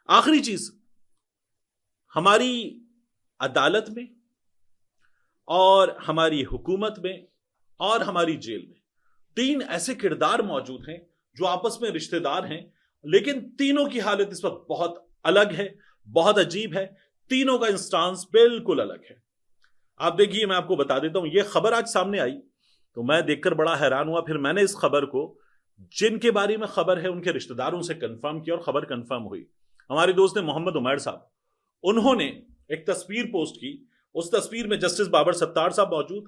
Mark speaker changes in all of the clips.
Speaker 1: आखिरी चीज, हमारी अदालत में और हमारी हुकूमत में और हमारी जेल में तीन ऐसे किरदार मौजूद हैं जो आपस में रिश्तेदार हैं, लेकिन तीनों की हालत इस वक्त बहुत अलग है, बहुत अजीब है। तीनों का इंस्टांस बिल्कुल अलग है। आप देखिए, मैं आपको बता देता हूं, यह खबर आज सामने आई तो मैं देखकर बड़ा हैरान हुआ। फिर मैंने इस खबर को, जिनके बारे में खबर है, उनके रिश्तेदारों से कंफर्म किया और खबर कंफर्म हुई। हमारे दोस्त ने मोहम्मद उमैर साहब, उन्होंने एक तस्वीर पोस्ट की। उस तस्वीर में जस्टिस बाबर सत्तार साहब मौजूद,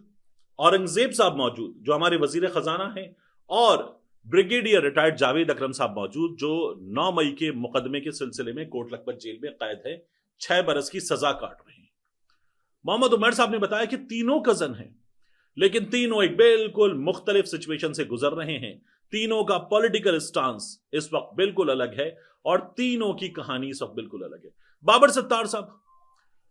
Speaker 1: औरंगजेब साहब मौजूद जो हमारे वजीर खजाना हैं, और ब्रिगेडियर रिटायर्ड जावेद अकरम साहब मौजूद जो 9 मई के मुकदमे के सिलसिले में कोट लखपत जेल में कैद है, 6 बरस की सजा काट रहे हैं। मोहम्मद उमर साहब ने बताया कि तीनों कजन हैं, लेकिन तीनों एक बिल्कुल मुख्तलिफ सिचुएशन से गुजर रहे हैं। तीनों का पॉलिटिकल स्टांस इस वक्त बिल्कुल अलग है और तीनों की कहानी इस वक्त बिल्कुल अलग है। बाबर सत्तार साहब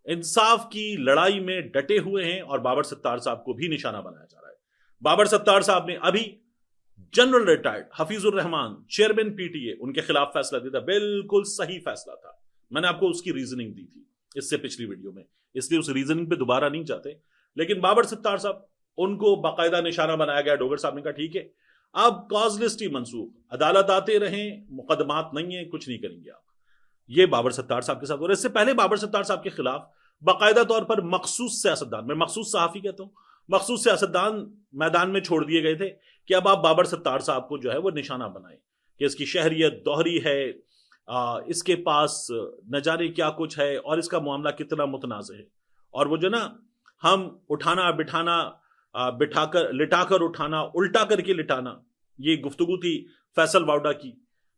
Speaker 1: इंसाफ की लड़ाई में डटे हुए हैं और बाबर सत्तार साहब को भी निशाना बनाया जा रहा है। बाबर सत्तार साहब ने अभी general retired Hafeezur Rahman, chairman PTA, उनके खिलाफ फैसला दिया था। बिल्कुल सही फैसला था। मैंने आपको उसकी रीजनिंग दी थी इससे पिछली वीडियो में, इसलिए उस रीजनिंग पे दोबारा नहीं जाते। लेकिन बाबर सत्तार साहब, उनको बाकायदा निशाना बनाया गया। डोगर साहब ने कहा ठीक है, अब कॉज लिस्ट ही मंसूख, अदालत आते रहें, मुकदमात नहीं है, कुछ नहीं करेंगे आप। ये बाबर सत्तार साहब के साथ हो रहा है। इससे पहले बाबर सत्तार साहब के खिलाफ बाकायदा तौर पर मखसूस सियासतदान, मैं मखसूस सहाफी कहता हूं, मखसूस सियासतदान मैदान में छोड़ दिए गए थे कि अब आप बाबर सत्तार साहब को जो है वो निशाना बनाएं कि इसकी शहरियत दोहरी है, इसके पास न जाने क्या कुछ है और इसका मामला कितना मुतनाज़ है। और वो जो ना, हम उठाना बिठाना, बिठाकर लिटाकर उठाना, उल्टा करके लिटाना, ये गुफ्तगू थी फैसल वाउडा की।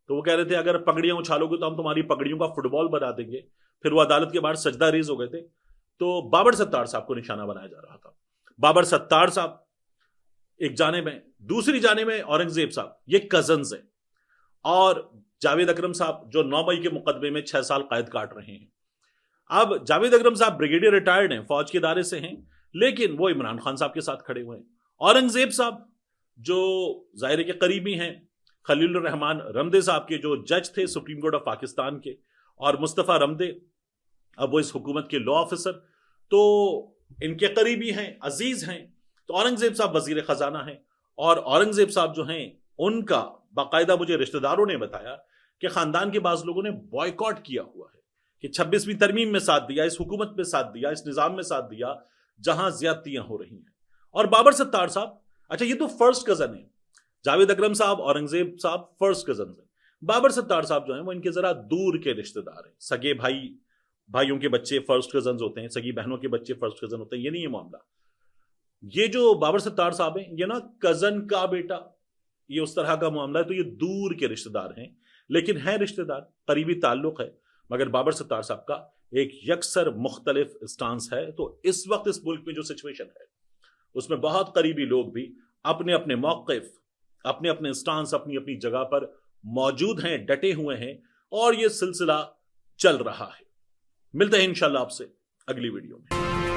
Speaker 1: तो वो कह रहे थे अगर पगड़ियां उछालोगे तो हम तुम्हारी पगड़ियों का फुटबॉल बना देंगे। फिर वो अदालत के बाहर सजदा रेज हो गए थे। तो बाबर सत्तार साहब को निशाना बनाया जा रहा था। बाबर सत्तार साहब एक जाने में, दूसरी जाने में औरंगजेब साहब, ये कजन्स हैं। और जावेद अकरम साहब जो 9 मई के मुकदमे में 6 साल कैद काट रहे हैं। अब जावेद अकरम साहब ब्रिगेडियर रिटायर्ड हैं, फौज के दायरे से हैं, लेकिन वो इमरान खान साहब के साथ खड़े हुए हैं। औरंगजेब साहब जो जाहिर के करीबी हैं खलील रहमान रमदे साहब के, जो जज थे सुप्रीम कोर्ट ऑफ पाकिस्तान के, और मुस्तफ़ा रमदे अब वो इस हुकूमत के लॉ ऑफिसर, तो इनके करीबी हैं, अजीज हैं। तो औरंगजेब साहब वजीर खजाना हैं, और औरंगजेब साहब जो हैं उनका बाकायदा मुझे रिश्तेदारों ने बताया कि खानदान के बाज लोगों ने बॉयकॉट किया हुआ है कि 26वीं तरमीम में साथ दिया, इस हुकूमत में साथ दिया, इस निजाम में साथ दिया जहां ज्यादतियां हो रही हैं। और बाबर सत्तार साहब, अच्छा ये तो फर्स्ट कजन है, जावेद अकरम साहब औरंगजेब साहब फर्स्ट कजन हैं। बाबर सत्तार साहब जो हैं वो इनके जरा दूर के रिश्तेदार हैं। सगे भाइयों के बच्चे फर्स्ट कजन होते हैं, सगी बहनों के बच्चे फर्स्ट कजन होते हैं। ये नहीं है मामला। ये जो बाबर सत्तार साहब हैं, ये ना कजन का बेटा, ये उस तरह का मामला है। तो ये दूर के रिश्तेदार हैं, लेकिन हैं रिश्तेदार, करीबी ताल्लुक है। मगर बाबर सत्तार साहब का एक यकसर मुख्तलिफ स्टांस है। तो इस वक्त इस मुल्क में जो सिचुएशन है उसमें बहुत करीबी लोग भी अपने अपने मौक़िफ़, अपने अपने स्टांस, अपनी अपनी जगह पर मौजूद हैं, डटे हुए हैं, और ये सिलसिला चल रहा है। मिलते हैं इंशाल्लाह आपसे अगली वीडियो में।